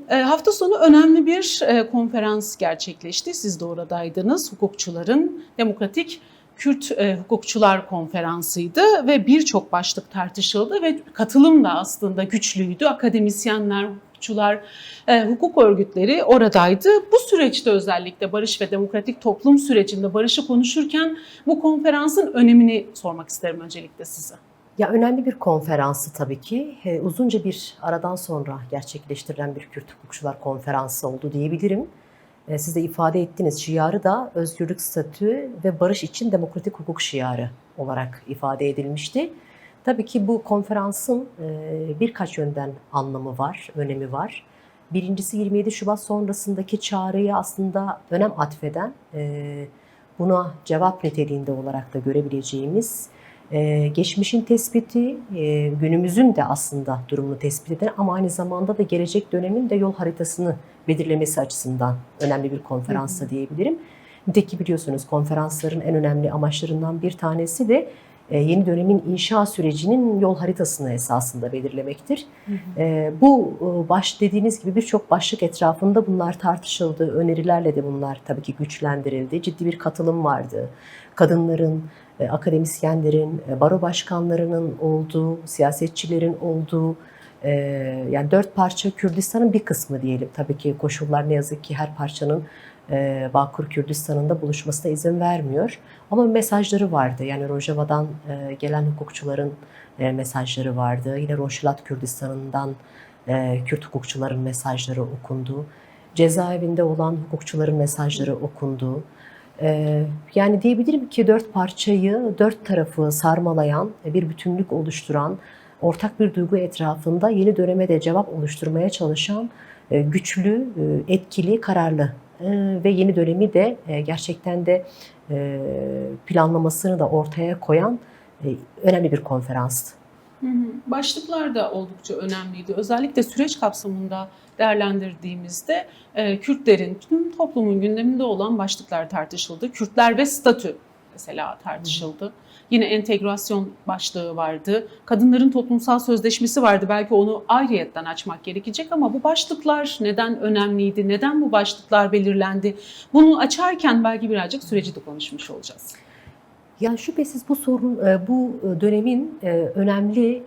Hafta sonu önemli bir konferans gerçekleşti. Siz de oradaydınız. Hukukçuların Demokratik Kürt Hukukçular Konferansı'ydı ve birçok başlık tartışıldı ve katılım da aslında güçlüydü. Akademisyenler, hukukçular, hukuk örgütleri oradaydı. Bu süreçte özellikle barış ve demokratik toplum sürecinde barışı konuşurken bu konferansın önemini sormak isterim öncelikle size. Ya önemli bir konferansı tabii ki. Uzunca bir aradan sonra gerçekleştirilen bir Kürt Hukukçular Konferansı oldu diyebilirim. Siz de ifade ettiniz, şiarı da özgürlük, statü ve barış için demokratik hukuk şiarı olarak ifade edilmişti. Tabii ki bu konferansın birkaç yönden anlamı var, önemi var. Birincisi 27 Şubat sonrasındaki çağrıya aslında önem atfeden, buna cevap niteliğinde olarak da görebileceğimiz geçmişin tespiti, günümüzün de aslında durumunu tespit eden ama aynı zamanda da gelecek dönemin de yol haritasını belirlemesi açısından önemli bir konferansa diyebilirim. Nitekim biliyorsunuz konferansların en önemli amaçlarından bir tanesi de yeni dönemin inşa sürecinin yol haritasını esasında belirlemektir. Bu dediğiniz gibi birçok başlık etrafında bunlar tartışıldı. Önerilerle de bunlar tabii ki güçlendirildi. Ciddi bir katılım vardı. Kadınların, akademisyenlerin, baro başkanlarının olduğu, siyasetçilerin olduğu, yani 4 parça Kürdistan'ın bir kısmı diyelim. Tabii ki koşullar ne yazık ki her parçanın Bağkur Kürdistan'ın da buluşmasına izin vermiyor. Ama mesajları vardı. Yani Rojava'dan gelen hukukçuların mesajları vardı. Yine Rojhilat Kürdistan'ından Kürt hukukçuların mesajları okundu. Cezaevinde olan hukukçuların mesajları okundu. Yani diyebilirim ki 4 parçayı, 4 tarafı sarmalayan, bir bütünlük oluşturan, ortak bir duygu etrafında yeni döneme de cevap oluşturmaya çalışan güçlü, etkili, kararlı ve yeni dönemi de gerçekten de planlamasını da ortaya koyan önemli bir konferanstı. Başlıklar da oldukça önemliydi. Özellikle süreç kapsamında değerlendirdiğimizde Kürtlerin, tüm toplumun gündeminde olan başlıklar tartışıldı. Kürtler ve statü mesela tartışıldı. Yine entegrasyon başlığı vardı. Kadınların toplumsal sözleşmesi vardı. Belki onu ayrıyetten açmak gerekecek ama bu başlıklar neden önemliydi? Neden bu başlıklar belirlendi? Bunu açarken belki birazcık süreci de konuşmuş olacağız. Yani şüphesiz bu dönemin önemli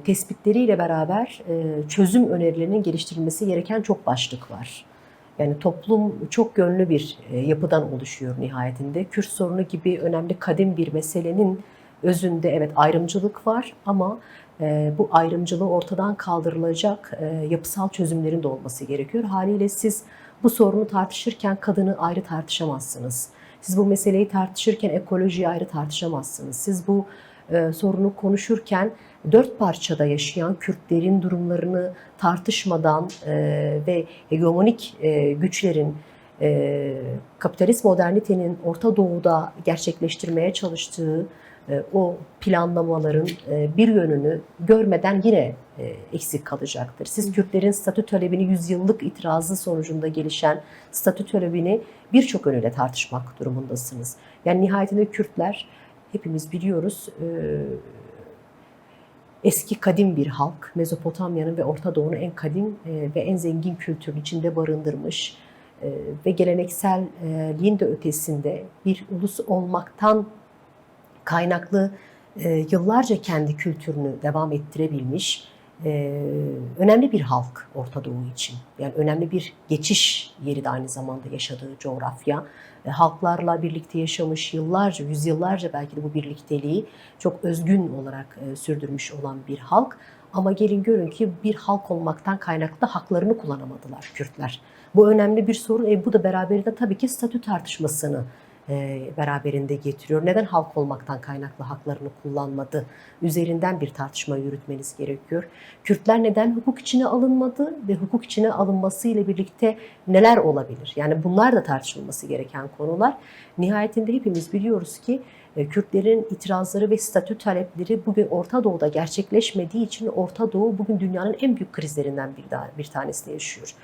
tespitleriyle beraber çözüm önerilerinin geliştirilmesi gereken çok başlık var. Yani toplum çok yönlü bir yapıdan oluşuyor nihayetinde. Kürt sorunu gibi önemli kadim bir meselenin özünde evet ayrımcılık var ama bu ayrımcılığı ortadan kaldırılacak yapısal çözümlerin de olması gerekiyor. Haliyle siz bu sorunu tartışırken kadını ayrı tartışamazsınız. Siz bu meseleyi tartışırken ekolojiyi ayrı tartışamazsınız. Siz bu sorunu konuşurken 4 parçada yaşayan Kürtlerin durumlarını tartışmadan ve hegemonik güçlerin, kapitalist modernitenin Orta Doğu'da gerçekleştirmeye çalıştığı o planlamaların bir yönünü görmeden yine eksik kalacaktır. Siz Kürtlerin statü talebini, yüzyıllık itirazı sonucunda gelişen statü talebini birçok yönüyle tartışmak durumundasınız. Yani nihayetinde Kürtler hepimiz biliyoruz eski kadim bir halk. Mezopotamya'nın ve Orta Doğu'nun en kadim ve en zengin kültürünün içinde barındırmış ve gelenekselliğin de ötesinde bir ulus olmaktan kaynaklı yıllarca kendi kültürünü devam ettirebilmiş önemli bir halk Orta Doğu için. Yani önemli bir geçiş yeri de aynı zamanda yaşadığı coğrafya. Halklarla birlikte yaşamış yıllarca, yüzyıllarca belki de bu birlikteliği çok özgün olarak sürdürmüş olan bir halk. Ama gelin görün ki bir halk olmaktan kaynaklı haklarını kullanamadılar Kürtler. Bu önemli bir sorun. Bu da beraberinde tabii ki statü tartışmasını beraberinde getiriyor. Neden halk olmaktan kaynaklı haklarını kullanmadı? Üzerinden bir tartışma yürütmeniz gerekiyor. Kürtler neden hukuk içine alınmadı ve hukuk içine alınması ile birlikte neler olabilir? Yani bunlar da tartışılması gereken konular. Nihayetinde hepimiz biliyoruz ki Kürtlerin itirazları ve statü talepleri bugün Orta Doğu'da gerçekleşmediği için Orta Doğu bugün dünyanın en büyük krizlerinden bir tanesini yaşıyor.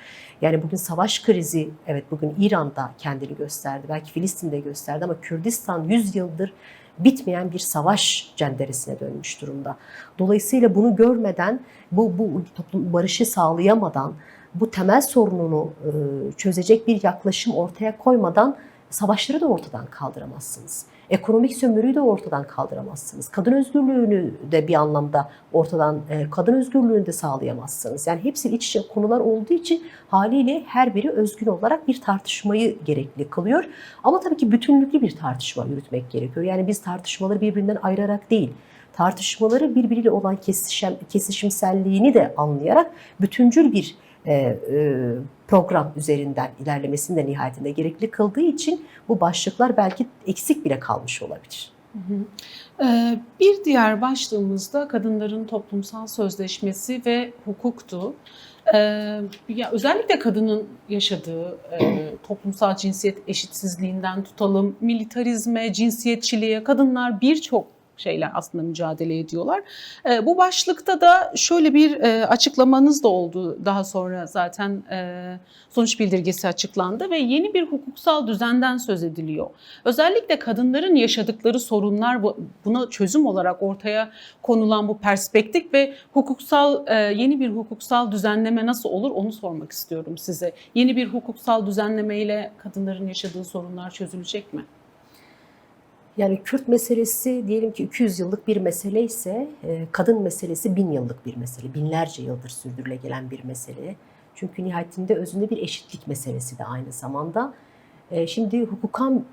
Yani bugün savaş krizi, evet bugün İran'da kendini gösterdi, belki Filistin'de gösterdi ama Kürdistan 100 yıldır bitmeyen bir savaş cenderesine dönmüş durumda. Dolayısıyla bunu görmeden, bu toplum barışı sağlayamadan, bu temel sorununu çözecek bir yaklaşım ortaya koymadan savaşları da ortadan kaldıramazsınız. Ekonomik sömürüyü de ortadan kaldıramazsınız. Kadın özgürlüğünü de bir anlamda ortadan, kadın özgürlüğünü de sağlayamazsınız. Yani hepsi iç içe konular olduğu için haliyle her biri özgün olarak bir tartışmayı gerekli kılıyor. Ama tabii ki bütünlüklü bir tartışma yürütmek gerekiyor. Yani biz tartışmaları birbirinden ayırarak değil, tartışmaları birbiriyle olan kesişimselliğini de anlayarak bütüncül bir program üzerinden ilerlemesini de nihayetinde gerekli kıldığı için bu başlıklar belki eksik bile kalmış olabilir. Bir diğer başlığımızda kadınların toplumsal sözleşmesi ve hukuktu. Ya özellikle kadının yaşadığı toplumsal cinsiyet eşitsizliğinden tutalım, militarizme, cinsiyetçiliğe kadınlar birçok şeyler aslında mücadele ediyorlar. Bu başlıkta da şöyle bir açıklamanız da oldu. Daha sonra zaten sonuç bildirgesi açıklandı ve yeni bir hukuksal düzenden söz ediliyor. Özellikle kadınların yaşadıkları sorunlar, buna çözüm olarak ortaya konulan bu perspektif ve yeni bir hukuksal düzenleme nasıl olur onu sormak istiyorum size. Yeni bir hukuksal düzenlemeyle kadınların yaşadığı sorunlar çözülecek mi? Yani Kürt meselesi diyelim ki 200 yıllık bir mesele ise kadın meselesi 1000 yıllık bir mesele. Binlerce yıldır sürdürüle gelen bir mesele. Çünkü nihayetinde özünde bir eşitlik meselesi de aynı zamanda. Şimdi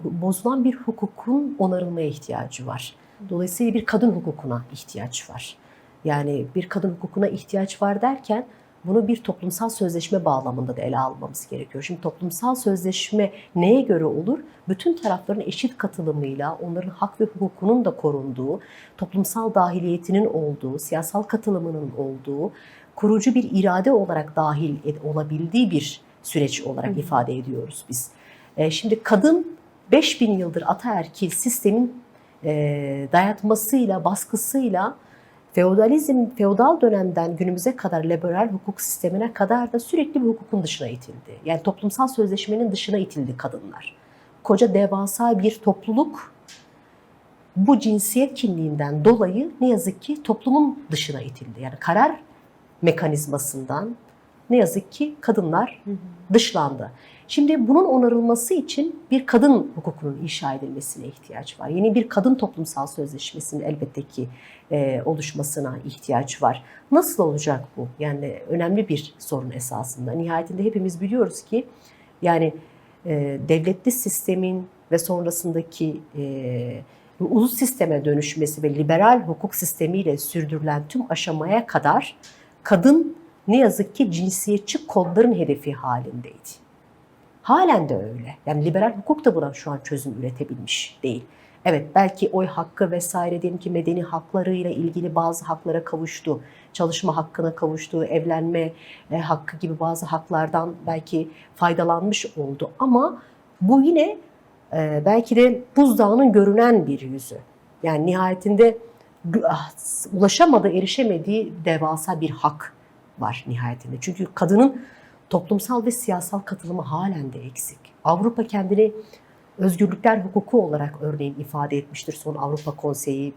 bozulan bir hukukun onarılmaya ihtiyacı var. Dolayısıyla bir kadın hukukuna ihtiyaç var. Yani bir kadın hukukuna ihtiyaç var derken bunu bir toplumsal sözleşme bağlamında da ele almamız gerekiyor. Şimdi toplumsal sözleşme neye göre olur? Bütün tarafların eşit katılımıyla onların hak ve hukukunun da korunduğu, toplumsal dahiliyetinin olduğu, siyasal katılımının olduğu, kurucu bir irade olarak olabildiği bir süreç olarak ifade ediyoruz biz. Şimdi kadın 5000 yıldır ataerkil sistemin dayatmasıyla, baskısıyla feodal dönemden günümüze kadar liberal hukuk sistemine kadar da sürekli bir hukukun dışına itildi. Yani toplumsal sözleşmenin dışına itildi kadınlar. Koca devasa bir topluluk bu cinsiyet kimliğinden dolayı ne yazık ki toplumun dışına itildi. Yani karar mekanizmasından ne yazık ki kadınlar dışlandı. Şimdi bunun onarılması için bir kadın hukukunun inşa edilmesine ihtiyaç var. Yeni bir kadın toplumsal sözleşmesinin elbette ki oluşmasına ihtiyaç var. Nasıl olacak bu? Yani önemli bir sorun esasında. Nihayetinde hepimiz biliyoruz ki yani devletli sistemin ve sonrasındaki ulus sisteme dönüşmesi ve liberal hukuk sistemiyle sürdürülen tüm aşamaya kadar kadın ne yazık ki cinsiyetçi kodların hedefi halindeydi. Halen de öyle. Yani liberal hukuk da buna şu an çözüm üretebilmiş değil. Evet belki oy hakkı vesaire diyelim ki medeni haklarıyla ilgili bazı haklara kavuştu. Çalışma hakkına kavuştu, evlenme hakkı gibi bazı haklardan belki faydalanmış oldu. Ama bu yine belki de buzdağının görünen bir yüzü. Yani nihayetinde ulaşamadığı, erişemediği devasa bir hak var nihayetinde. Çünkü kadının toplumsal ve siyasal katılımı halen de eksik. Avrupa kendini özgürlükler hukuku olarak örneğin ifade etmiştir. Son Avrupa Konseyi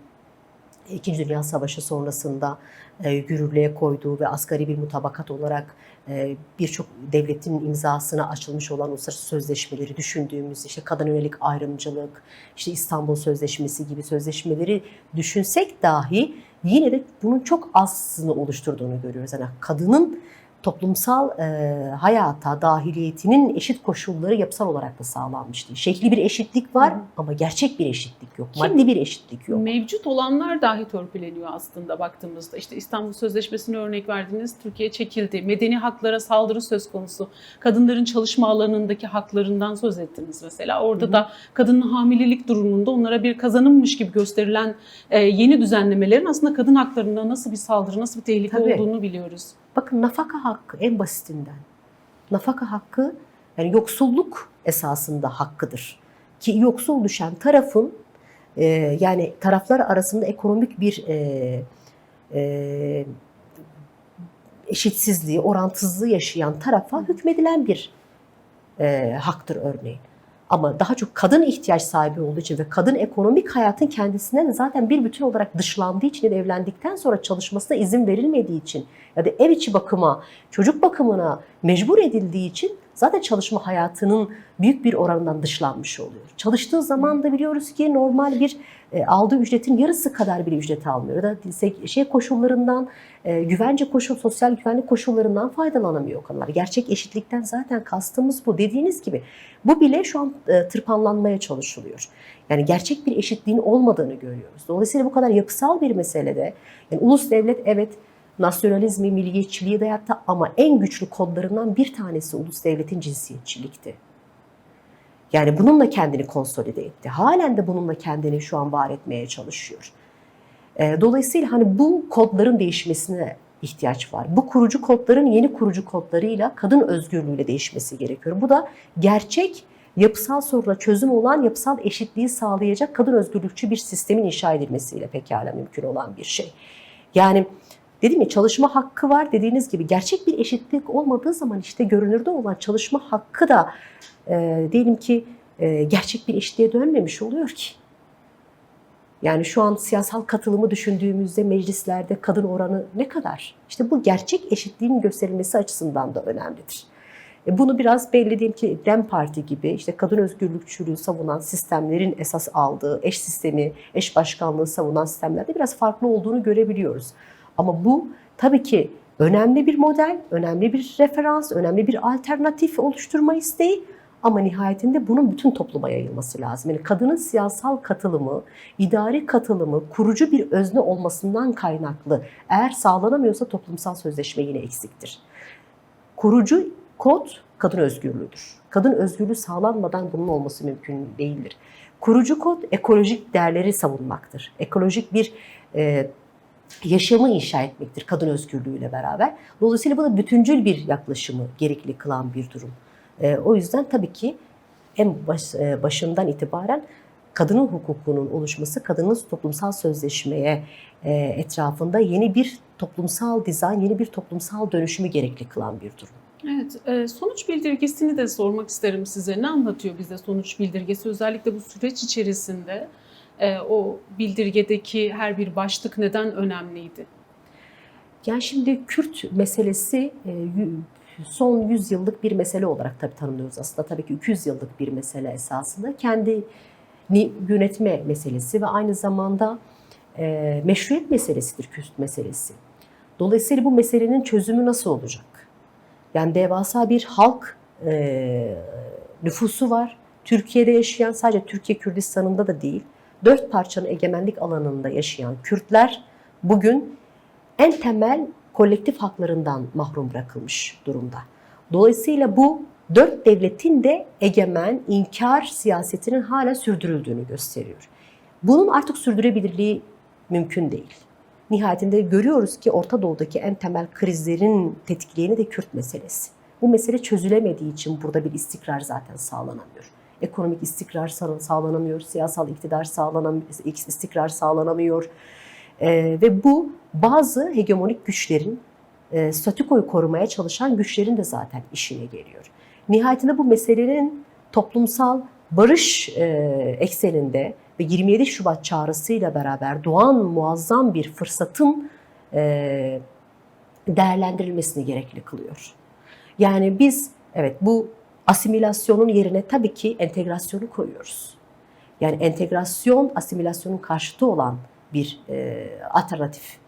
2. Dünya Savaşı sonrasında yürürlüğe koyduğu ve asgari bir mutabakat olarak birçok devletin imzasına açılmış olan uluslararası sözleşmeleri düşündüğümüz işte kadına yönelik ayrımcılık, işte İstanbul Sözleşmesi gibi sözleşmeleri düşünsek dahi yine de bunun çok azını oluşturduğunu görüyoruz. Yani kadının toplumsal hayata dahiliyetinin eşit koşulları yapısal olarak da sağlanmış değil. Şekli bir eşitlik var ama gerçek bir eşitlik yok. Maddi bir eşitlik yok. Mevcut olanlar dahi törpüleniyor aslında baktığımızda. İşte İstanbul Sözleşmesi'ne örnek verdiniz. Türkiye çekildi. Medeni haklara saldırı söz konusu. Kadınların çalışma alanındaki haklarından söz ettiniz mesela. Orada da kadının hamilelik durumunda onlara bir kazanımmış gibi gösterilen yeni düzenlemelerin aslında kadın haklarına nasıl bir saldırı, nasıl bir tehlike olduğunu biliyoruz. Bakın nafaka hakkı en basitinden. Nafaka hakkı yani yoksulluk esasında hakkıdır. Ki yoksul düşen tarafın yani taraflar arasında ekonomik bir eşitsizliği, orantısızlığı yaşayan tarafa hükmedilen bir haktır örneğin. Ama daha çok kadın ihtiyaç sahibi olduğu için ve kadın ekonomik hayatın kendisinden zaten bir bütün olarak dışlandığı için, evlendikten sonra çalışmasına izin verilmediği için ya da ev içi bakıma, çocuk bakımına mecbur edildiği için zaten çalışma hayatının büyük bir oranından dışlanmış oluyor. Çalıştığı zaman da biliyoruz ki normal bir aldığı ücretin yarısı kadar bir ücret almıyor. Ya da koşullarından, sosyal güvenlik koşullarından faydalanamıyor o kadınlar. Gerçek eşitlikten zaten kastımız bu. Dediğiniz gibi bu bile şu an tırpanlanmaya çalışılıyor. Yani gerçek bir eşitliğin olmadığını görüyoruz. Dolayısıyla bu kadar yapısal bir meselede, yani ulus devlet evet nasyonalizmi, milliyetçiliği dayattı ama en güçlü kodlarından bir tanesi ulus devletin cinsiyetçilikti. Yani bununla kendini konsolide etti. Halen de bununla kendini şu an var etmeye çalışıyor. Dolayısıyla hani bu kodların değişmesine ihtiyaç var. Bu kurucu kodların yeni kurucu kodlarıyla kadın özgürlüğüyle değişmesi gerekiyor. Bu da gerçek yapısal soruna çözüm olan yapısal eşitliği sağlayacak kadın özgürlükçü bir sistemin inşa edilmesiyle pekala mümkün olan bir şey. Yani dedim ya çalışma hakkı var dediğiniz gibi gerçek bir eşitlik olmadığı zaman işte görünürde olan çalışma hakkı da diyelim ki gerçek bir eşitliğe dönmemiş oluyor ki. Yani şu an siyasal katılımı düşündüğümüzde meclislerde kadın oranı ne kadar? İşte bu gerçek eşitliğin gösterilmesi açısından da önemlidir. Bunu biraz belli diyeyim ki DEM Parti gibi işte kadın özgürlükçülüğü savunan sistemlerin esas aldığı eş sistemi, eş başkanlığı savunan sistemlerde biraz farklı olduğunu görebiliyoruz. Ama bu tabii ki önemli bir model, önemli bir referans, önemli bir alternatif oluşturma isteği. Ama nihayetinde bunun bütün topluma yayılması lazım. Yani kadının siyasal katılımı, idari katılımı, kurucu bir özne olmasından kaynaklı. Eğer sağlanamıyorsa toplumsal sözleşme yine eksiktir. Kurucu kod kadın özgürlüğüdür. Kadın özgürlüğü sağlanmadan bunun olması mümkün değildir. Kurucu kod ekolojik değerleri savunmaktır. Ekolojik bir yaşamı inşa etmektir kadın özgürlüğüyle beraber. Dolayısıyla bu da bütüncül bir yaklaşımı gerekli kılan bir durum. O yüzden tabii ki en başından itibaren kadının hukukunun oluşması, kadının toplumsal sözleşmeye etrafında yeni bir toplumsal dizayn, yeni bir toplumsal dönüşümü gerekli kılan bir durum. Evet, sonuç bildirgesini de sormak isterim size. Ne anlatıyor bize sonuç bildirgesi? Özellikle bu süreç içerisinde o bildirgedeki her bir başlık neden önemliydi? Yani şimdi Kürt meselesi son 100 yıllık bir mesele olarak tabii tanımlıyoruz aslında. Tabii ki 200 yıllık bir mesele esasında. Kendini yönetme meselesi ve aynı zamanda meşruiyet meselesidir Kürt meselesi. Dolayısıyla bu meselenin çözümü nasıl olacak? Yani devasa bir halk nüfusu var. Türkiye'de yaşayan, sadece Türkiye Kürdistan'ında da değil, 4 parçanın egemenlik alanında yaşayan Kürtler bugün en temel kolektif haklarından mahrum bırakılmış durumda. Dolayısıyla bu 4 devletin de egemen inkar siyasetinin hala sürdürüldüğünü gösteriyor. Bunun artık sürdürebilirliği mümkün değil. Nihayetinde görüyoruz ki Orta Doğu'daki en temel krizlerin tetikleyeni de Kürt meselesi. Bu mesele çözülemediği için burada bir istikrar zaten sağlanamıyor. Ekonomik istikrar sağlanamıyor, siyasal istikrar sağlanamıyor. Ve bu bazı hegemonik güçlerin, statükoyu korumaya çalışan güçlerin de zaten işine geliyor. Nihayetinde bu meselenin toplumsal barış ekseninde ve 27 Şubat çağrısıyla beraber doğan muazzam bir fırsatın değerlendirilmesini gerekli kılıyor. Yani biz evet bu asimilasyonun yerine tabii ki entegrasyonu koyuyoruz. Yani entegrasyon asimilasyonun karşıtı olan bir alternatif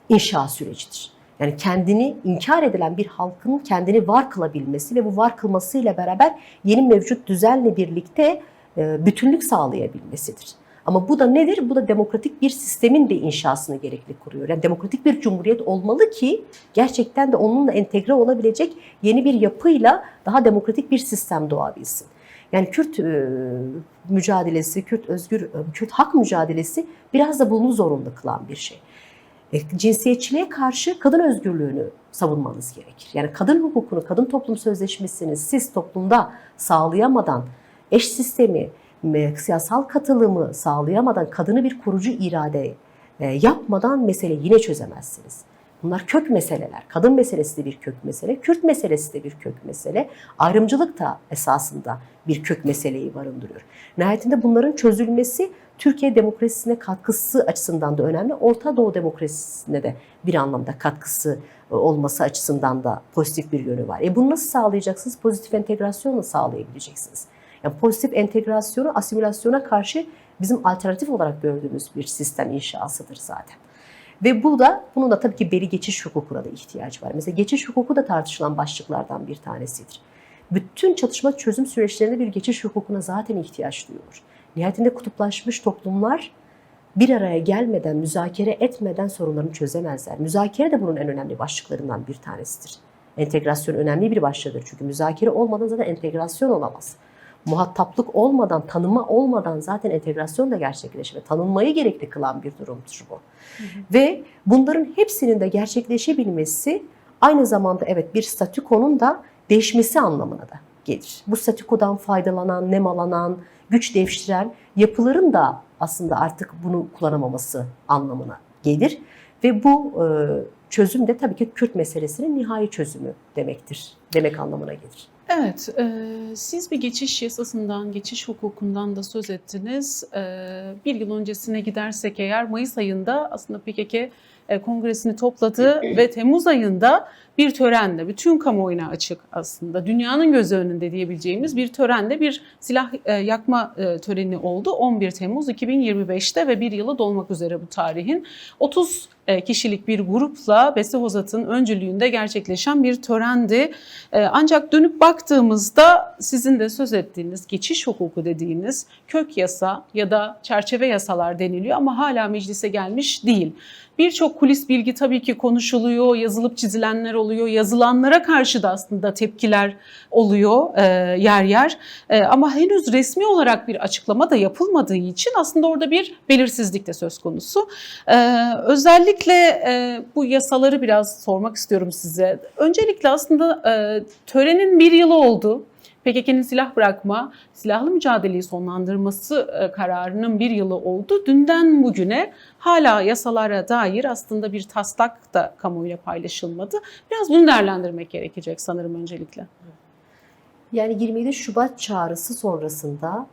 inşa sürecidir. Yani kendini inkar edilen bir halkın kendini var kılabilmesi ve bu var kılmasıyla beraber yeni mevcut düzenle birlikte bütünlük sağlayabilmesidir. Ama bu da nedir? Bu da demokratik bir sistemin de inşasını gerekli kuruyor. Yani demokratik bir cumhuriyet olmalı ki gerçekten de onunla entegre olabilecek yeni bir yapıyla daha demokratik bir sistem doğabilsin. Yani Kürt mücadelesi, Kürt hak mücadelesi biraz da bunu zorunlu kılan bir şey. Cinsiyetçiliğe karşı kadın özgürlüğünü savunmanız gerekir. Yani kadın hukukunu, kadın toplum sözleşmesini siz toplumda sağlayamadan, eş sistemi, siyasal katılımı sağlayamadan, kadını bir kurucu irade yapmadan meseleyi yine çözemezsiniz. Bunlar kök meseleler. Kadın meselesi de bir kök mesele, Kürt meselesi de bir kök mesele. Ayrımcılık da esasında bir kök meseleyi barındırıyor. Nihayetinde bunların çözülmesi Türkiye demokrasisine katkısı açısından da önemli. Orta Doğu demokrasisine de bir anlamda katkısı olması açısından da pozitif bir yönü var. Bunu nasıl sağlayacaksınız? Pozitif entegrasyonla sağlayabileceksiniz. Yani pozitif entegrasyonu asimilasyona karşı bizim alternatif olarak gördüğümüz bir sistem inşasıdır zaten. Ve bunun da tabii ki belli geçiş hukukuna da ihtiyaç var. Mesela geçiş hukuku da tartışılan başlıklardan bir tanesidir. Bütün çatışma çözüm süreçlerinde bir geçiş hukukuna zaten ihtiyaç duyulur. Nihayetinde kutuplaşmış toplumlar bir araya gelmeden, müzakere etmeden sorunlarını çözemezler. Müzakere de bunun en önemli başlıklarından bir tanesidir. Entegrasyon önemli bir başlıktır. Çünkü müzakere olmadan zaten entegrasyon olamaz. Muhataplık olmadan, tanıma olmadan zaten entegrasyon da gerçekleşmez. Tanınmayı gerekli kılan bir durumdur bu. Ve bunların hepsinin de gerçekleşebilmesi aynı zamanda evet bir statükonun da değişmesi anlamına da gelir. Bu statükodan faydalanan, nemalanan, güç devşiren yapıların da aslında artık bunu kullanamaması anlamına gelir. Ve bu çözüm de tabii ki Kürt meselesinin nihai çözümü demektir. Demek anlamına gelir. Evet, siz bir geçiş yasasından, geçiş hukukundan da söz ettiniz. Bir yıl öncesine gidersek eğer Mayıs ayında aslında PKK kongresini topladı ve Temmuz ayında bir törenle, bütün kamuoyuna açık aslında, dünyanın gözü önünde diyebileceğimiz bir törenle bir silah yakma töreni oldu 11 Temmuz 2025'te ve bir yılı dolmak üzere bu tarihin. 30 kişilik bir grupla Beste Hozat'ın öncülüğünde gerçekleşen bir törendi. Ancak dönüp baktığımızda sizin de söz ettiğiniz geçiş hukuku dediğiniz kök yasa ya da çerçeve yasalar deniliyor ama hala meclise gelmiş değil. Birçok kulis bilgi tabii ki konuşuluyor, yazılıp çizilenler oluyor, yazılanlara karşı da aslında tepkiler oluyor yer yer. Ama henüz resmi olarak bir açıklama da yapılmadığı için aslında orada bir belirsizlik de söz konusu. Özellikle bu yasaları biraz sormak istiyorum size. Öncelikle aslında törenin bir yılı oldu. PKK'nın silah bırakma, silahlı mücadeleyi sonlandırması kararının bir yılı oldu. Dünden bugüne hala yasalara dair aslında bir taslak da kamuoyuyla paylaşılmadı. Biraz bunu değerlendirmek gerekecek sanırım öncelikle. Yani 27 Şubat çağrısı sonrasında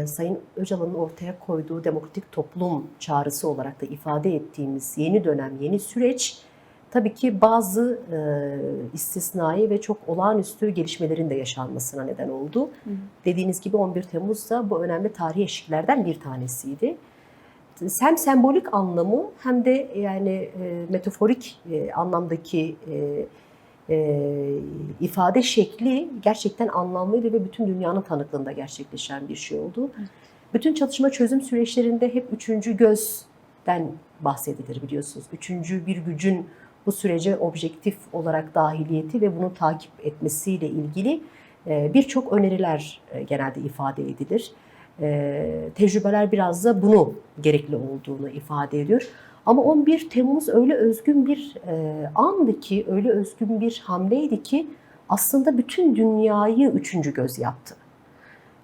Sayın Öcalan'ın ortaya koyduğu demokratik toplum çağrısı olarak da ifade ettiğimiz yeni dönem, yeni süreç tabii ki bazı istisnai ve çok olağanüstü gelişmelerin de yaşanmasına neden oldu. Dediğiniz gibi 11 Temmuz'da bu önemli tarihi eşiklerden bir tanesiydi. Hem sembolik anlamı hem de yani metaforik anlamdaki ifade şekli gerçekten anlamlıydı ve bütün dünyanın tanıklığında gerçekleşen bir şey oldu. Bütün çatışma çözüm süreçlerinde hep üçüncü gözden bahsedilir biliyorsunuz. Üçüncü bir gücün bu sürece objektif olarak dahiliyeti ve bunu takip etmesiyle ilgili birçok öneriler genelde ifade edilir. Tecrübeler biraz da bunu gerekli olduğunu ifade ediyor. Ama 11 Temmuz öyle özgün bir andı ki, öyle özgün bir hamleydi ki aslında bütün dünyayı üçüncü göz yaptı.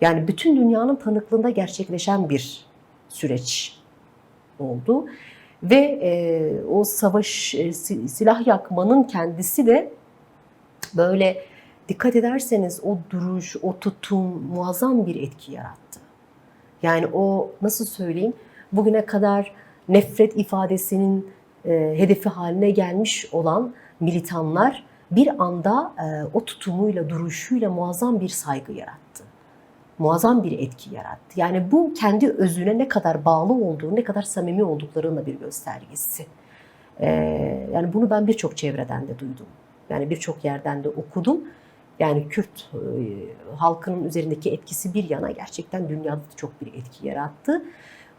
Yani bütün dünyanın tanıklığında gerçekleşen bir süreç oldu. Ve o savaş, silah yakmanın kendisi de böyle dikkat ederseniz o duruş, o tutum muazzam bir etki yarattı. Yani o nasıl söyleyeyim, bugüne kadar nefret ifadesinin hedefi haline gelmiş olan militanlar bir anda o tutumuyla, duruşuyla muazzam bir saygı yarattı. Muazzam bir etki yarattı. Yani bu kendi özüne ne kadar bağlı olduğu, ne kadar samimi olduklarının da bir göstergesi. Yani bunu ben birçok çevreden de duydum. Yani birçok yerden de okudum. Yani Kürt halkının üzerindeki etkisi bir yana gerçekten dünyada da çok bir etki yarattı.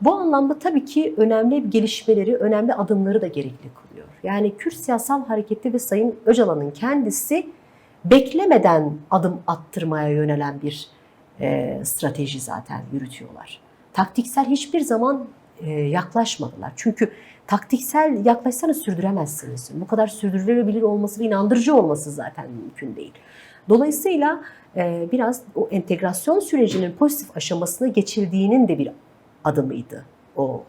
Bu anlamda tabii ki önemli gelişmeleri, önemli adımları da gerekli kılıyor. Yani Kürt siyasal hareketi ve Sayın Öcalan'ın kendisi beklemeden adım attırmaya yönelen bir strateji zaten yürütüyorlar. Taktiksel hiçbir zaman yaklaşmadılar. Çünkü taktiksel yaklaşsanız sürdüremezsiniz. Bu kadar sürdürülebilir olması ve inandırıcı olması zaten mümkün değil. Dolayısıyla biraz o entegrasyon sürecinin pozitif aşamasına geçildiğinin de bir adımıydı o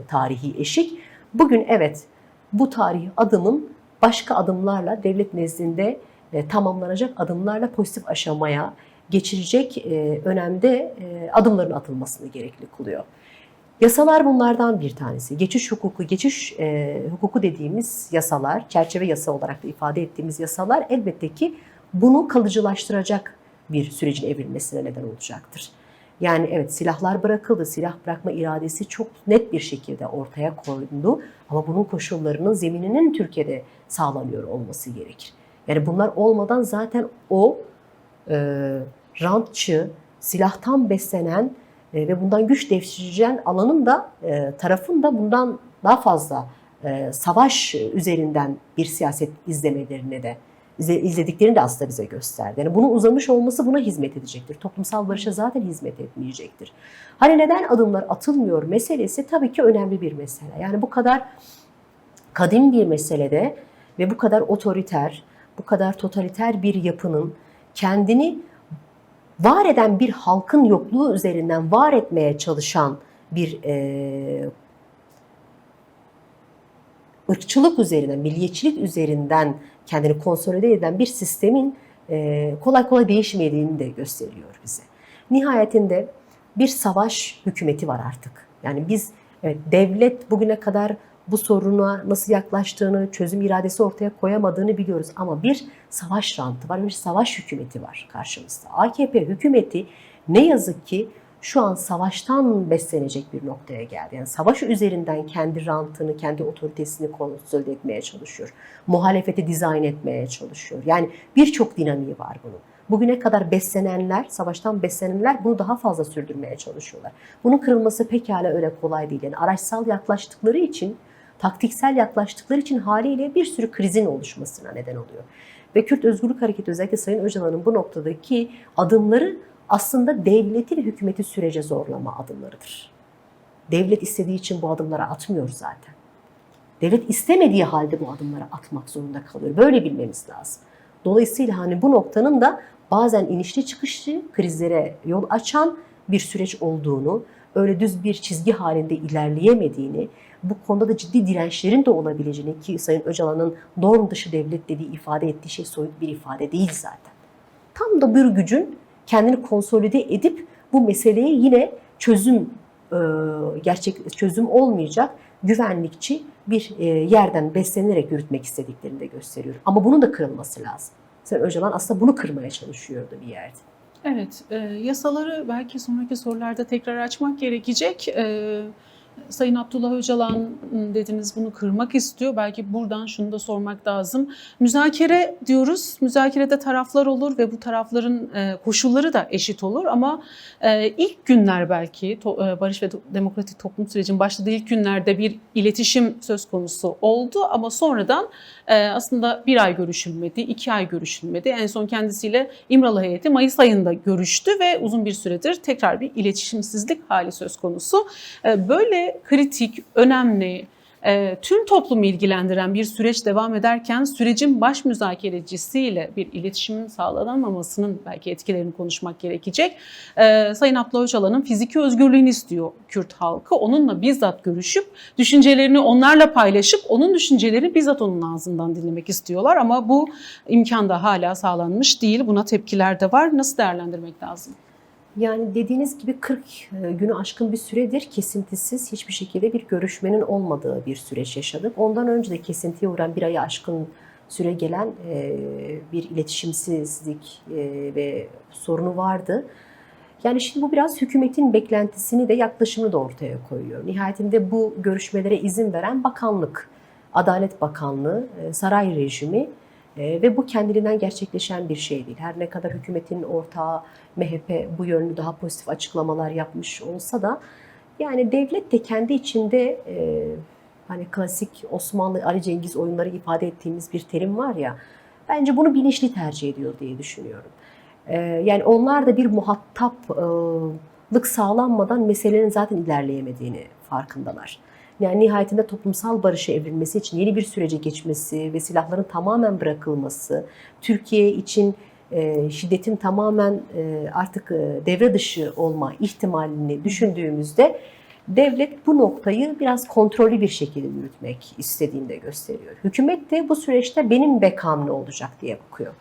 tarihi eşik. Bugün evet bu tarihi adımın başka adımlarla devlet nezdinde tamamlanacak adımlarla pozitif aşamaya geçirecek önemde adımların atılmasını gerekli kılıyor. Yasalar bunlardan bir tanesi. Geçiş hukuku dediğimiz yasalar, çerçeve yasa olarak da ifade ettiğimiz yasalar elbette ki bunu kalıcılaştıracak bir sürecin evrilmesine neden olacaktır. Yani evet, silahlar bırakıldı, silah bırakma iradesi çok net bir şekilde ortaya kondu ama bunun koşullarının, zemininin Türkiye'de sağlanıyor olması gerekir. Yani bunlar olmadan zaten o rantçı, silahtan beslenen ve bundan güç devşirilen alanın da tarafın da bundan daha fazla savaş üzerinden bir siyaset izlemelerini de izlediklerini de aslında bize gösterdi. Yani bunun uzamış olması buna hizmet edecektir. Toplumsal barışa zaten hizmet etmeyecektir. Hani neden adımlar atılmıyor meselesi tabii ki önemli bir mesele. Yani bu kadar kadim bir meselede ve bu kadar otoriter, bu kadar totaliter bir yapının kendini var eden bir halkın yokluğu üzerinden var etmeye çalışan bir ırkçılık üzerinden, milliyetçilik üzerinden kendini konsolide eden bir sistemin kolay kolay değişmediğini de gösteriyor bize. Nihayetinde bir savaş hükümeti var artık. Yani biz, evet, devlet bugüne kadar bu soruna nasıl yaklaştığını, çözüm iradesi ortaya koyamadığını biliyoruz. Ama bir savaş rantı var, bir savaş hükümeti var karşımızda. AKP hükümeti ne yazık ki şu an savaştan beslenecek bir noktaya geldi. Yani savaş üzerinden kendi rantını, kendi otoritesini konsolide etmeye çalışıyor. Muhalefeti dizayn etmeye çalışıyor. Yani birçok dinamiği var bunun. Bugüne kadar beslenenler, savaştan beslenenler bunu daha fazla sürdürmeye çalışıyorlar. Bunun kırılması pekala öyle kolay değil. Yani araçsal yaklaştıkları için, taktiksel yaklaştıkları için haliyle bir sürü krizin oluşmasına neden oluyor. Ve Kürt Özgürlük Hareketi, özellikle Sayın Öcalan'ın bu noktadaki adımları aslında devleti ve hükümeti sürece zorlama adımlarıdır. Devlet istediği için bu adımları atmıyor zaten. Devlet istemediği halde bu adımları atmak zorunda kalıyor. Böyle bilmemiz lazım. Dolayısıyla hani bu noktanın da bazen inişli çıkışlı krizlere yol açan bir süreç olduğunu, öyle düz bir çizgi halinde ilerleyemediğini, bu konuda da ciddi dirençlerin de olabileceğini, ki Sayın Öcalan'ın norm dışı devlet dediği, ifade ettiği şey soyut bir ifade değil zaten. Tam da bir gücün kendini konsolide edip bu meseleye yine gerçek çözüm olmayacak güvenlikçi bir yerden beslenerek yürütmek istediklerini de gösteriyor. Ama bunun da kırılması lazım. Sayın Öcalan aslında bunu kırmaya çalışıyordu bir yerde. Evet, yasaları belki sonraki sorularda tekrar açmak gerekecek. Sayın Abdullah Öcalan dediniz, bunu kırmak istiyor. Belki buradan şunu da sormak lazım. Müzakere diyoruz. Müzakerede taraflar olur ve bu tarafların koşulları da eşit olur. Ama ilk günler belki barış ve demokratik toplum sürecinin başladığı ilk günlerde bir iletişim söz konusu oldu. Ama sonradan aslında 1 ay görüşülmedi, 2 ay görüşülmedi. En son kendisiyle İmralı heyeti Mayıs ayında görüştü ve uzun bir süredir tekrar bir iletişimsizlik hali söz konusu. Böyle kritik, önemli, tüm toplumu ilgilendiren bir süreç devam ederken sürecin baş müzakerecisiyle bir iletişimin sağlanamamasının belki etkilerini konuşmak gerekecek. Sayın Abdullah Öcalan'ın fiziki özgürlüğünü istiyor Kürt halkı. Onunla bizzat görüşüp, düşüncelerini onlarla paylaşıp, onun düşüncelerini bizzat onun ağzından dinlemek istiyorlar. Ama bu imkan da hala sağlanmış değil. Buna tepkiler de var. Nasıl değerlendirmek lazım? Yani dediğiniz gibi 40 günü aşkın bir süredir kesintisiz hiçbir şekilde bir görüşmenin olmadığı bir süreç yaşadık. Ondan önce de kesintiye uğrayan 1 ayı aşkın süre gelen bir iletişimsizlik ve sorunu vardı. Yani şimdi bu biraz hükümetin beklentisini de, yaklaşımını da ortaya koyuyor. Nihayetinde bu görüşmelere izin veren bakanlık, Adalet Bakanlığı, saray rejimi ve bu kendiliğinden gerçekleşen bir şey değil. Her ne kadar hükümetin ortağı MHP bu yönlü daha pozitif açıklamalar yapmış olsa da yani devlet de kendi içinde hani klasik Osmanlı Ali Cengiz oyunları ifade ettiğimiz bir terim var ya, bence bunu bilinçli tercih ediyor diye düşünüyorum. Yani onlar da bir muhataplık sağlanmadan meselenin zaten ilerleyemediğini farkındalar. Yani nihayetinde toplumsal barışa evrilmesi için yeni bir sürece geçmesi ve silahların tamamen bırakılması, Türkiye için şiddetin tamamen artık devre dışı olma ihtimalini düşündüğümüzde devlet bu noktayı biraz kontrollü bir şekilde yürütmek istediğini de gösteriyor. Hükümet de bu süreçte benim bekam ne olacak diye bakıyor.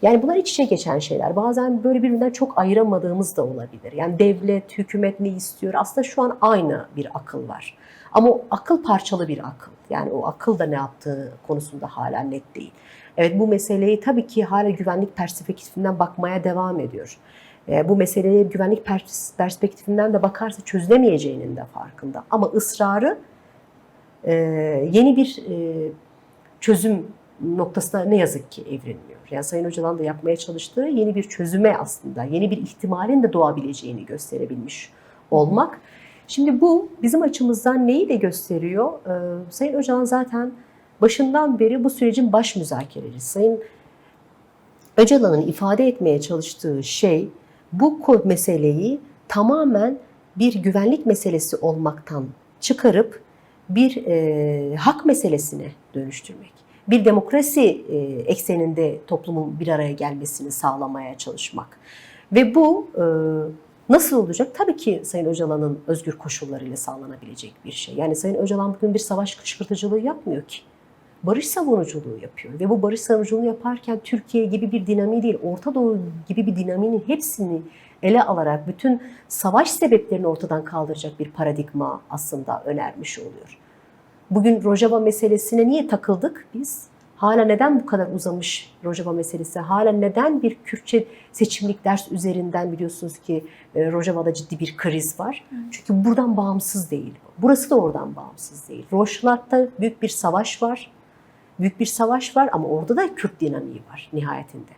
Yani bunlar iç içe geçen şeyler. Bazen böyle birbirinden çok ayıramadığımız da olabilir. Yani devlet, hükümet ne istiyor? Aslında şu an aynı bir akıl var. Ama o akıl parçalı bir akıl. Yani o akıl da ne yaptığı konusunda hala net değil. Evet, bu meseleyi tabii ki hala güvenlik perspektifinden bakmaya devam ediyor. Bu meseleye güvenlik perspektifinden de bakarsa çözülemeyeceğinin de farkında. Ama ısrarı yeni bir çözüm noktasına ne yazık ki evrilmiyor. Yani Sayın Öcalan da yapmaya çalıştığı yeni bir çözüme aslında, yeni bir ihtimalin de doğabileceğini gösterebilmiş olmak. Şimdi bu bizim açımızdan neyi de gösteriyor? Sayın Öcalan zaten başından beri bu sürecin baş müzakerecisi. Sayın Öcalan'ın ifade etmeye çalıştığı şey bu meseleyi tamamen bir güvenlik meselesi olmaktan çıkarıp bir hak meselesine dönüştürmek. Bir demokrasi ekseninde toplumun bir araya gelmesini sağlamaya çalışmak. Ve bu nasıl olacak? Tabii ki Sayın Öcalan'ın özgür koşullarıyla sağlanabilecek bir şey. Yani Sayın Öcalan bugün bir savaş kışkırtıcılığı yapmıyor ki. Barış savunuculuğu yapıyor. Ve bu barış savunuculuğunu yaparken Türkiye gibi bir dinamiği değil, Orta Doğu gibi bir dinamiğin hepsini ele alarak bütün savaş sebeplerini ortadan kaldıracak bir paradigma aslında önermiş oluyor. Bugün Rojava meselesine niye takıldık biz? Hala neden bu kadar uzamış Rojava meselesi? Hala neden bir Kürtçe seçimlik ders üzerinden biliyorsunuz ki Rojava'da ciddi bir kriz var. Çünkü buradan bağımsız değil. Burası da oradan bağımsız değil. Rojava'da büyük bir savaş var. Büyük bir savaş var ama orada da Kürt dinamiği var nihayetinde.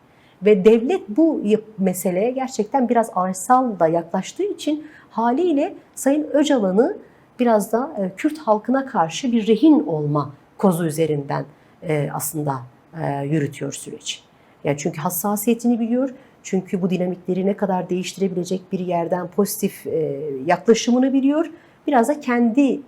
Ve devlet bu meseleye gerçekten biraz arsal da yaklaştığı için haliyle Sayın Öcalan'ı biraz da Kürt halkına karşı bir rehin olma kozu üzerinden aslında yürütüyor süreci. Yani çünkü hassasiyetini biliyor, çünkü bu dinamikleri ne kadar değiştirebilecek bir yerden pozitif yaklaşımını biliyor. Biraz da kendi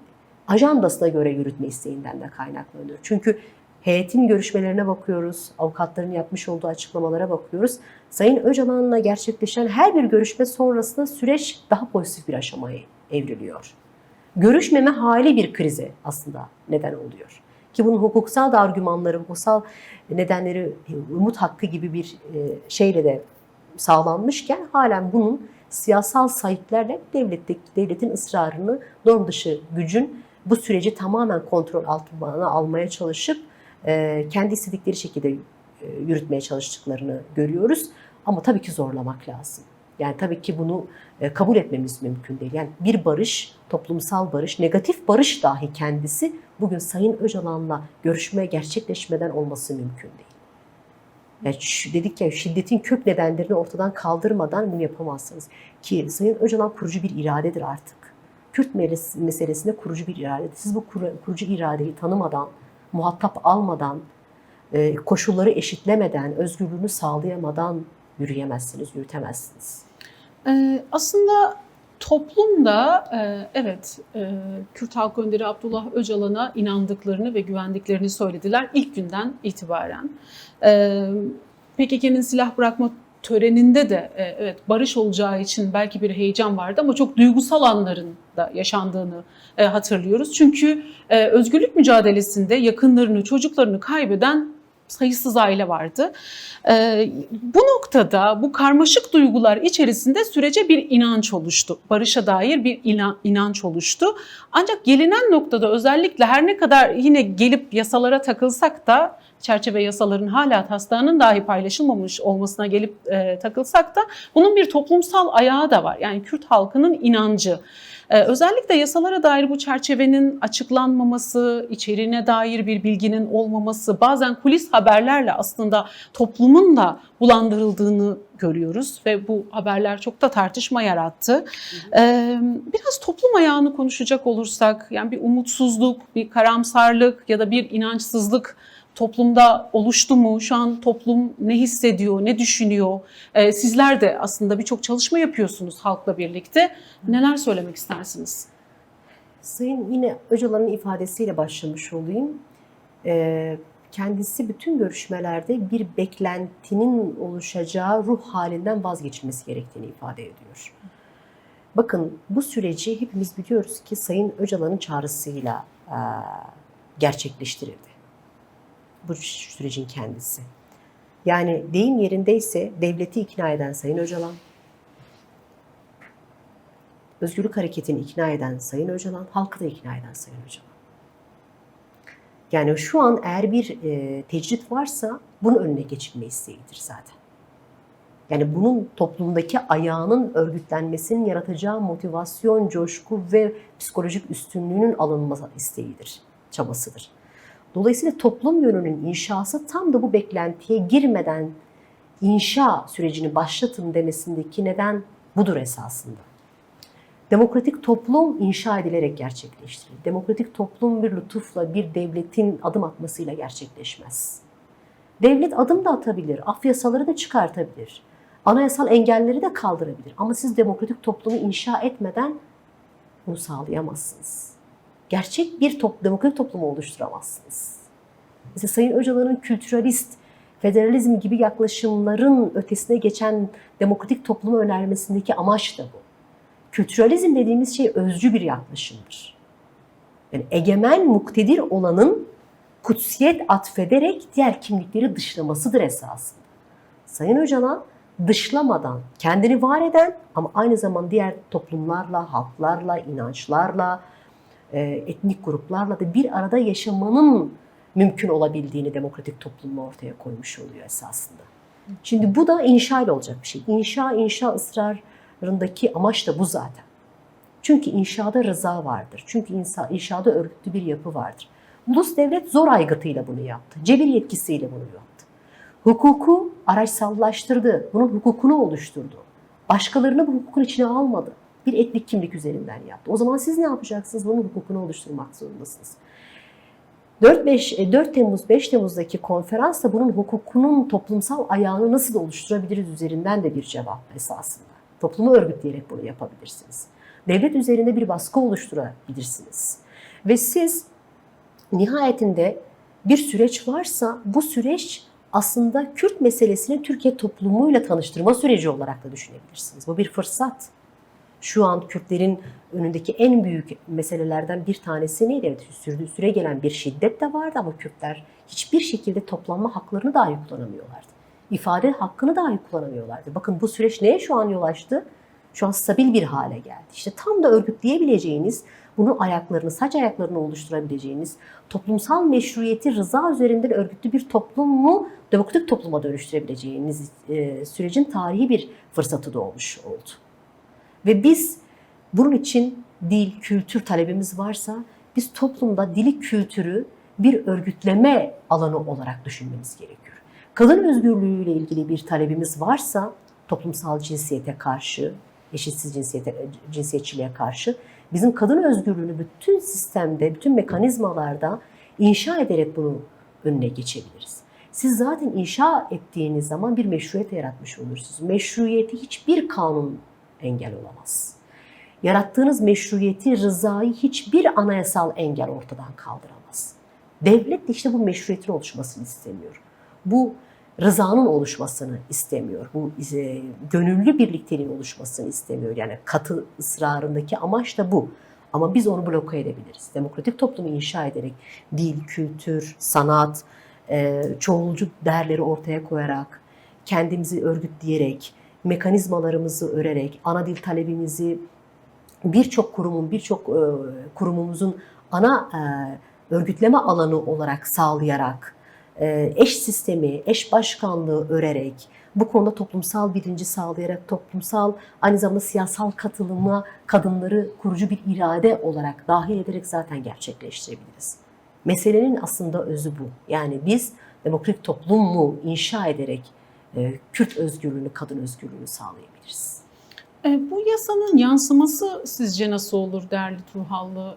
ajandasına göre yürütme isteğinden de kaynaklanıyor. Çünkü heyetin görüşmelerine bakıyoruz, avukatların yapmış olduğu açıklamalara bakıyoruz. Sayın Öcalan'la gerçekleşen her bir görüşme sonrasında süreç daha pozitif bir aşamaya evriliyor. Görüşmeme hali bir krize aslında neden oluyor. Ki bunun hukuksal da argümanları, hukuksal nedenleri, umut hakkı gibi bir şeyle de sağlanmışken halen bunun siyasal sahiplerle devletin ısrarını, norm dışı gücün bu süreci tamamen kontrol altına almaya çalışıp kendi istedikleri şekilde yürütmeye çalıştıklarını görüyoruz. Ama tabii ki zorlamak lazım. Yani tabii ki bunu kabul etmemiz mümkün değil. Yani bir barış, toplumsal barış, negatif barış dahi kendisi bugün Sayın Öcalan'la görüşme gerçekleşmeden olması mümkün değil. Yani dedik ya, şiddetin kök nedenlerini ortadan kaldırmadan bunu yapamazsınız. Ki Sayın Öcalan kurucu bir iradedir artık. Kürt meselesinde kurucu bir iradedir. Siz bu kurucu iradeyi tanımadan, muhatap almadan, koşulları eşitlemeden, özgürlüğünü sağlayamadan yürütemezsiniz. Aslında toplumda evet Kürt Halk Önderi Abdullah Öcalan'a inandıklarını ve güvendiklerini söylediler ilk günden itibaren. PKK'nın silah bırakma töreninde de evet barış olacağı için belki bir heyecan vardı ama çok duygusal anların da yaşandığını hatırlıyoruz. Çünkü özgürlük mücadelesinde yakınlarını, çocuklarını kaybeden sayısız aile vardı. Bu noktada bu karmaşık duygular içerisinde sürece bir inanç oluştu. Barışa dair bir inanç oluştu. Ancak gelinen noktada özellikle her ne kadar yine gelip yasalara takılsak da, çerçeve yasaların hala taslağının dahi paylaşılmamış olmasına gelip takılsak da bunun bir toplumsal ayağı da var. Yani Kürt halkının inancı. Özellikle yasalara dair bu çerçevenin açıklanmaması, içeriğine dair bir bilginin olmaması, bazen kulis haberlerle aslında toplumun da bulandırıldığını görüyoruz ve bu haberler çok da tartışma yarattı. Biraz toplum ayağını konuşacak olursak, yani bir umutsuzluk, bir karamsarlık ya da bir inançsızlık toplumda oluştu mu? Şu an toplum ne hissediyor, ne düşünüyor? Sizler de aslında birçok çalışma yapıyorsunuz halkla birlikte. Neler söylemek istersiniz? Sayın yine Öcalan'ın ifadesiyle başlamış olayım. Kendisi bütün görüşmelerde bir beklentinin oluşacağı ruh halinden vazgeçilmesi gerektiğini ifade ediyor. Bakın bu süreci hepimiz biliyoruz ki Sayın Öcalan'ın çağrısıyla gerçekleştirildi. Bu sürecin kendisi. Yani deyim yerindeyse devleti ikna eden Sayın Öcalan, Özgürlük Hareketi'ni ikna eden Sayın Öcalan, halkı da ikna eden Sayın Öcalan. Yani şu an eğer bir tecrit varsa bunun önüne geçilme isteğidir zaten. Yani bunun toplumdaki ayağının örgütlenmesinin yaratacağı motivasyon, coşku ve psikolojik üstünlüğünün alınması isteğidir, çabasıdır. Dolayısıyla toplum yönünün inşası tam da bu beklentiye girmeden inşa sürecini başlatın demesindeki neden budur esasında. Demokratik toplum inşa edilerek gerçekleştirilir. Demokratik toplum bir lütufla, bir devletin adım atmasıyla gerçekleşmez. Devlet adım da atabilir, af yasaları da çıkartabilir, anayasal engelleri de kaldırabilir. Ama siz demokratik toplumu inşa etmeden bunu sağlayamazsınız. Gerçek bir demokratik toplumu oluşturamazsınız. Mesela Sayın Öcalan'ın kültüralist, federalizm gibi yaklaşımların ötesine geçen demokratik toplumu önermesindeki amaç da bu. Kültüralizm dediğimiz şey özcü bir yaklaşımdır. Yani egemen, muktedir olanın kutsiyet atfederek diğer kimlikleri dışlamasıdır esasında. Sayın Öcalan dışlamadan kendini var eden ama aynı zamanda diğer toplumlarla, halklarla, inançlarla, etnik gruplarla da bir arada yaşamanın mümkün olabildiğini demokratik toplumla ortaya koymuş oluyor esasında. Şimdi bu da inşa ile olacak bir şey. İnşa ısrarındaki amaç da bu zaten. Çünkü inşada rıza vardır. Çünkü inşada örgütlü bir yapı vardır. Ulus devlet zor aygıtıyla bunu yaptı. Cebir yetkisiyle bunu yaptı. Hukuku araçsallaştırdı. Bunun hukukunu oluşturdu. Başkalarını bu hukukun içine almadı. Bir etnik kimlik üzerinden yaptı. O zaman siz ne yapacaksınız? Bunun hukukunu oluşturmak zorundasınız. 4 Temmuz, 5 Temmuz'daki konferans da bunun hukukunun toplumsal ayağını nasıl oluşturabiliriz üzerinden de bir cevap esasında. Toplumu örgütleyerek bunu yapabilirsiniz. Devlet üzerinde bir baskı oluşturabilirsiniz. Ve siz nihayetinde bir süreç varsa bu süreç aslında Kürt meselesini Türkiye toplumuyla tanıştırma süreci olarak da düşünebilirsiniz. Bu bir fırsat. Şu an Kürtlerin önündeki en büyük meselelerden bir tanesi neydi? Evet, süre gelen bir şiddet de vardı ama Kürtler hiçbir şekilde toplanma haklarını dahi kullanamıyorlardı. İfade hakkını dahi kullanamıyorlardı. Bakın bu süreç neye şu an yol açtı? Şu an stabil bir hale geldi. İşte tam da örgütleyebileceğiniz, bunun ayaklarını, saç ayaklarını oluşturabileceğiniz, toplumsal meşruiyeti rıza üzerinden örgütlü bir toplumu demokratik topluma dönüştürebileceğiniz sürecin tarihi bir fırsatı doğmuş oldu. Ve biz bunun için dil, kültür talebimiz varsa biz toplumda dili, kültürü bir örgütleme alanı olarak düşünmemiz gerekiyor. Kadın özgürlüğüyle ilgili bir talebimiz varsa toplumsal cinsiyete karşı, eşitsiz cinsiyetçiliğe karşı bizim kadın özgürlüğünü bütün sistemde, bütün mekanizmalarda inşa ederek bunu önüne geçebiliriz. Siz zaten inşa ettiğiniz zaman bir meşruiyet yaratmış olursunuz. Meşruiyeti hiçbir kanun engel olamaz. Yarattığınız meşruiyeti, rızayı hiçbir anayasal engel ortadan kaldıramaz. Devlet de işte bu meşruiyetin oluşmasını istemiyor. Bu rızanın oluşmasını istemiyor. Bu gönüllü birlikteliğin oluşmasını istemiyor. Yani katı ısrarındaki amaç da bu. Ama biz onu bloke edebiliriz. Demokratik toplumu inşa ederek dil, kültür, sanat, çoğulcu değerleri ortaya koyarak, kendimizi örgütleyerek, mekanizmalarımızı örerek, ana dil talebimizi birçok kurumumuzun ana örgütleme alanı olarak sağlayarak, eş sistemi, eş başkanlığı örerek, bu konuda toplumsal bilinci sağlayarak, toplumsal aynı zamanda siyasal katılıma kadınları kurucu bir irade olarak dahil ederek zaten gerçekleştirebiliriz. Meselenin aslında özü bu. Yani biz demokratik toplumu inşa ederek Kürt özgürlüğünü, kadın özgürlüğünü sağlayabiliriz. Bu yasanın yansıması sizce nasıl olur değerli Turhallı?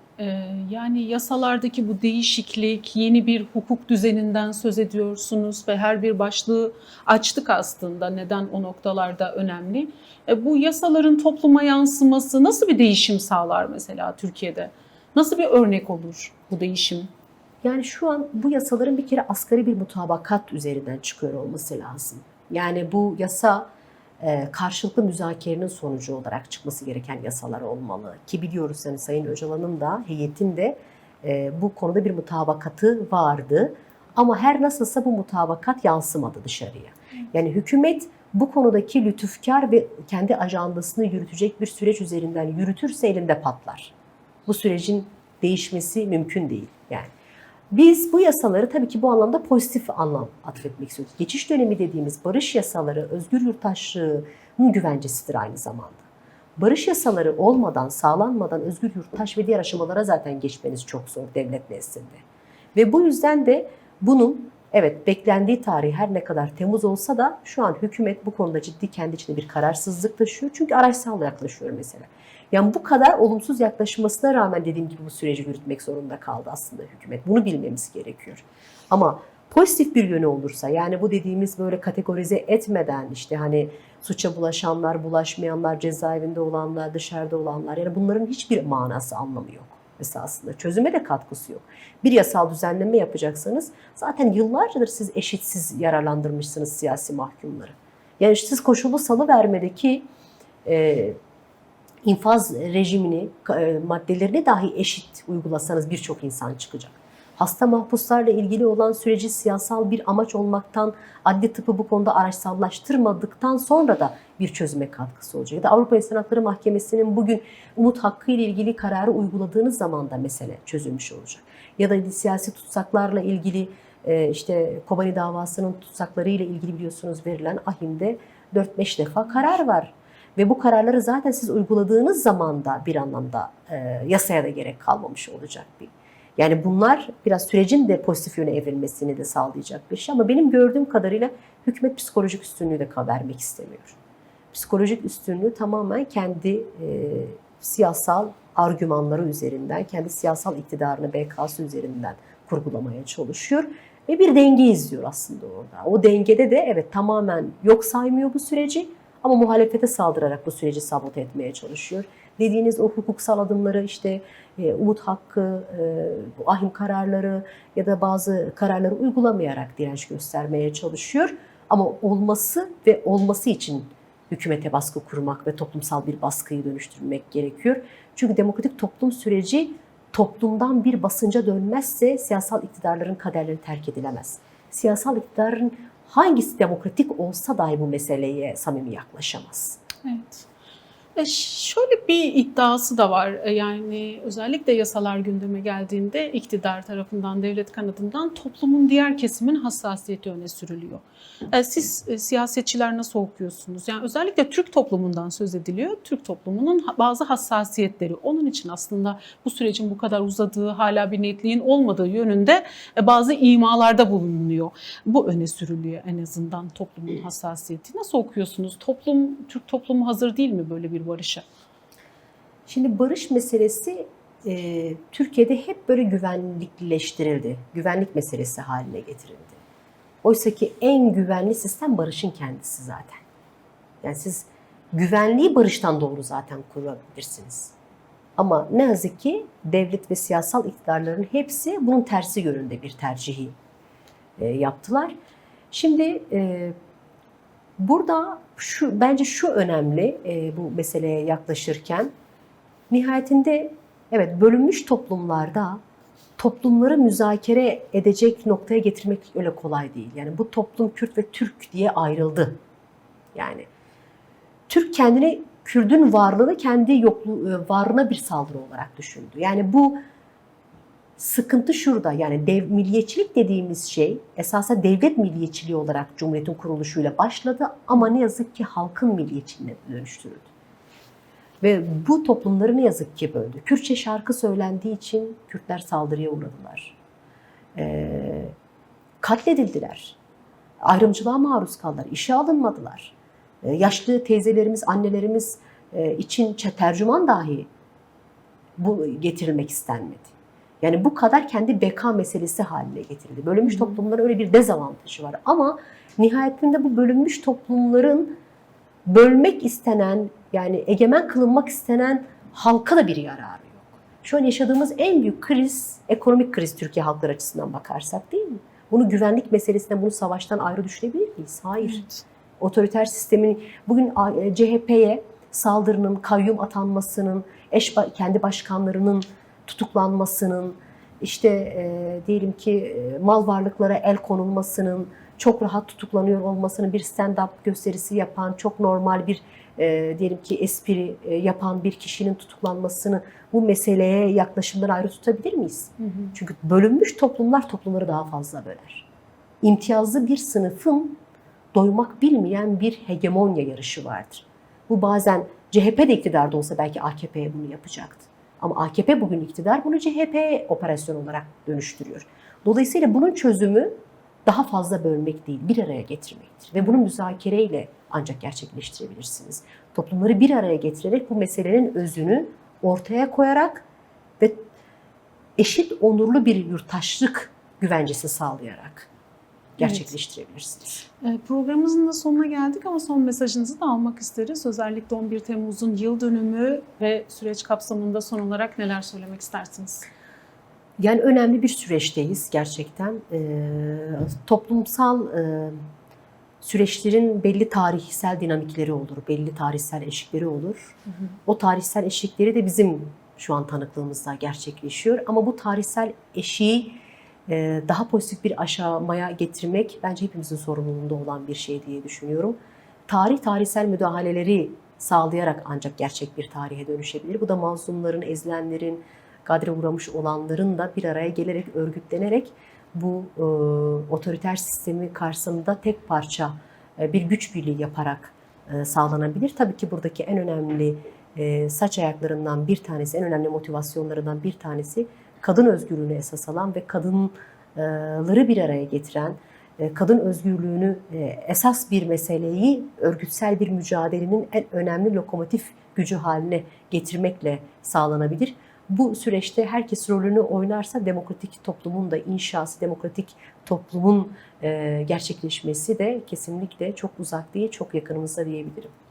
Yani yasalardaki bu değişiklik, yeni bir hukuk düzeninden söz ediyorsunuz ve her bir başlığı açtık aslında neden o noktalarda önemli. Bu yasaların topluma yansıması nasıl bir değişim sağlar mesela Türkiye'de? Nasıl bir örnek olur bu değişim? Yani şu an bu yasaların bir kere asgari bir mutabakat üzerinden çıkıyor olması lazım. Yani bu yasa karşılıklı müzakerenin sonucu olarak çıkması gereken yasalar olmalı. Ki biliyoruz yani Sayın Öcalan'ın da heyetin de bu konuda bir mutabakatı vardı. Ama her nasılsa bu mutabakat yansımadı dışarıya. Yani hükümet bu konudaki lütufkar ve kendi ajandasını yürütecek bir süreç üzerinden yürütürse elinde patlar. Bu sürecin değişmesi mümkün değil yani. Biz bu yasaları tabii ki bu anlamda pozitif anlam atfetmek istiyoruz. Geçiş dönemi dediğimiz barış yasaları özgür yurttaşlığın güvencesidir aynı zamanda. Barış yasaları olmadan, sağlanmadan özgür yurttaş ve diğer aşamalara zaten geçmeniz çok zor devlet nezdinde. Ve bu yüzden de bunun evet beklendiği tarih her ne kadar Temmuz olsa da şu an hükümet bu konuda ciddi kendi içinde bir kararsızlık taşıyor. Çünkü araçsal yaklaşıyor mesela. Yani bu kadar olumsuz yaklaşmasına rağmen dediğim gibi bu süreci yürütmek zorunda kaldı aslında hükümet. Bunu bilmemiz gerekiyor. Ama pozitif bir yönü olursa yani bu dediğimiz böyle kategorize etmeden işte hani suça bulaşanlar, bulaşmayanlar, cezaevinde olanlar, dışarıda olanlar yani bunların hiçbir manası, anlamı yok esasında. Çözüme de katkısı yok. Bir yasal düzenleme yapacaksanız zaten yıllardır siz eşitsiz yararlandırmışsınız siyasi mahkumları. Yani siz koşullu salıvermedeki infaz rejimini, maddelerini dahi eşit uygulasanız birçok insan çıkacak. Hasta mahpuslarla ilgili olan süreci siyasal bir amaç olmaktan, adli tıpı bu konuda araçsallaştırmadıktan sonra da bir çözüme katkısı olacak. Ya da Avrupa İnsan Hakları Mahkemesi'nin bugün umut hakkı ile ilgili kararı uyguladığınız zaman da mesele çözülmüş olacak. Ya da siyasi tutsaklarla ilgili işte Kobani davasının tutsakları ile ilgili biliyorsunuz verilen ahimde 4-5 defa karar var. Ve bu kararları zaten siz uyguladığınız zaman da bir anlamda yasaya da gerek kalmamış olacak bir. Yani bunlar biraz sürecin de pozitif yöne evrilmesini de sağlayacak bir şey. Ama benim gördüğüm kadarıyla hükümet psikolojik üstünlüğü de vermek istemiyor. Psikolojik üstünlüğü tamamen kendi siyasal argümanları üzerinden, kendi siyasal iktidarını BK'sı üzerinden kurgulamaya çalışıyor. Ve bir denge izliyor aslında orada. O dengede de evet tamamen yok saymıyor bu süreci. Ama muhalefete saldırarak bu süreci sabote etmeye çalışıyor. Dediğiniz o hukuksal adımları işte umut hakkı, ahim kararları ya da bazı kararları uygulamayarak direnç göstermeye çalışıyor. Ama olması ve olması için hükümete baskı kurmak ve toplumsal bir baskıyı dönüştürmek gerekiyor. Çünkü demokratik toplum süreci toplumdan bir basınca dönmezse siyasal iktidarların kaderleri terk edilemez. Siyasal iktidarın hangisi demokratik olsa dahi bu meseleye samimi yaklaşamaz. Evet. Şöyle bir iddiası da var. Yani özellikle yasalar gündeme geldiğinde iktidar tarafından, devlet kanadından toplumun diğer kesimin hassasiyeti öne sürülüyor. Siz siyasetçiler nasıl okuyorsunuz? Yani özellikle Türk toplumundan söz ediliyor. Türk toplumunun bazı hassasiyetleri. Onun için aslında bu sürecin bu kadar uzadığı, hala bir netliğin olmadığı yönünde bazı imalarda bulunuyor. Bu öne sürülüyor en azından toplumun hassasiyeti. Nasıl okuyorsunuz? Türk toplumu hazır değil mi böyle bir barışa? Şimdi barış meselesi Türkiye'de hep böyle güvenlikleştirildi. Güvenlik meselesi haline getirildi. Oysa ki en güvenli sistem barışın kendisi zaten. Yani siz güvenliği barıştan doğru zaten kurabilirsiniz. Ama ne yazık ki devlet ve siyasal iktidarların hepsi bunun tersi yönünde bir tercihi yaptılar. Şimdi burada bence şu önemli bu meseleye yaklaşırken nihayetinde evet bölünmüş toplumlarda toplumları müzakere edecek noktaya getirmek öyle kolay değil. Yani bu toplum Kürt ve Türk diye ayrıldı. Yani Türk kendini Kürt'ün varlığını kendi varlığına bir saldırı olarak düşündü. Yani bu sıkıntı şurada. Yani milliyetçilik dediğimiz şey esasen devlet milliyetçiliği olarak Cumhuriyet'in kuruluşuyla başladı ama ne yazık ki halkın milliyetçiliğine dönüştürüldü. Ve bu toplumları ne yazık ki böldü. Kürtçe şarkı söylendiği için Kürtler saldırıya uğradılar. Katledildiler. Ayrımcılığa maruz kaldılar. İşe alınmadılar. Yaşlı teyzelerimiz, annelerimiz için tercüman dahi bu getirilmek istenmedi. Yani bu kadar kendi beka meselesi haline getirildi. Bölünmüş toplumların öyle bir dezavantajı var. Ama nihayetinde bu bölünmüş toplumların bölmek istenen, yani egemen kılınmak istenen halka da bir yararı yok. Şu an yaşadığımız en büyük kriz, ekonomik kriz Türkiye halkları açısından bakarsak değil mi? Bunu güvenlik meselesinden, bunu savaştan ayrı düşünebilir miyiz? Hayır. Evet. Otoriter sistemin bugün CHP'ye saldırının, kayyum atanmasının, kendi başkanlarının tutuklanmasının, işte diyelim ki mal varlıklara el konulmasının, çok rahat tutuklanıyor olmasının, bir stand-up gösterisi yapan, çok normal bir diyelim ki espri yapan bir kişinin tutuklanmasını bu meseleye yaklaşımdan ayrı tutabilir miyiz? Hı hı. Çünkü bölünmüş toplumlar toplumları daha fazla böler. İmtiyazlı bir sınıfın doymak bilmeyen bir hegemonya yarışı vardır. Bu bazen CHP de iktidarda olsa belki AKP'ye bunu yapacaktı. Ama AKP bugün iktidar, bunu CHP'ye operasyon olarak dönüştürüyor. Dolayısıyla bunun çözümü daha fazla bölmek değil, bir araya getirmektir. Ve bunu müzakereyle ancak gerçekleştirebilirsiniz. Toplumları bir araya getirerek bu meselenin özünü ortaya koyarak ve eşit onurlu bir yurttaşlık güvencesi sağlayarak gerçekleştirebilirsiniz. Programımızın da sonuna geldik ama son mesajınızı da almak isteriz. Özellikle 11 Temmuz'un yıl dönümü ve süreç kapsamında son olarak neler söylemek istersiniz? Yani önemli bir süreçteyiz gerçekten. Toplumsal süreçlerin belli tarihsel dinamikleri olur, belli tarihsel eşikleri olur. Hı hı. O tarihsel eşikleri de bizim şu an tanıklığımızda gerçekleşiyor. Ama bu tarihsel eşiği daha pozitif bir aşamaya getirmek bence hepimizin sorumluluğunda olan bir şey diye düşünüyorum. Tarihsel müdahaleleri sağlayarak ancak gerçek bir tarihe dönüşebilir. Bu da mazlumların, ezilenlerin, gadre uğramış olanların da bir araya gelerek, örgütlenerek bu otoriter sistemi karşısında tek parça bir güç birliği yaparak sağlanabilir. Tabii ki buradaki en önemli saç ayaklarından bir tanesi, en önemli motivasyonlarından bir tanesi kadın özgürlüğünü esas alan ve kadınları bir araya getiren, kadın özgürlüğünü esas bir meseleyi örgütsel bir mücadelenin en önemli lokomotif gücü haline getirmekle sağlanabilir. Bu süreçte herkes rolünü oynarsa demokratik toplumun da inşası, demokratik toplumun gerçekleşmesi de kesinlikle çok uzak değil, çok yakınımızda diyebilirim.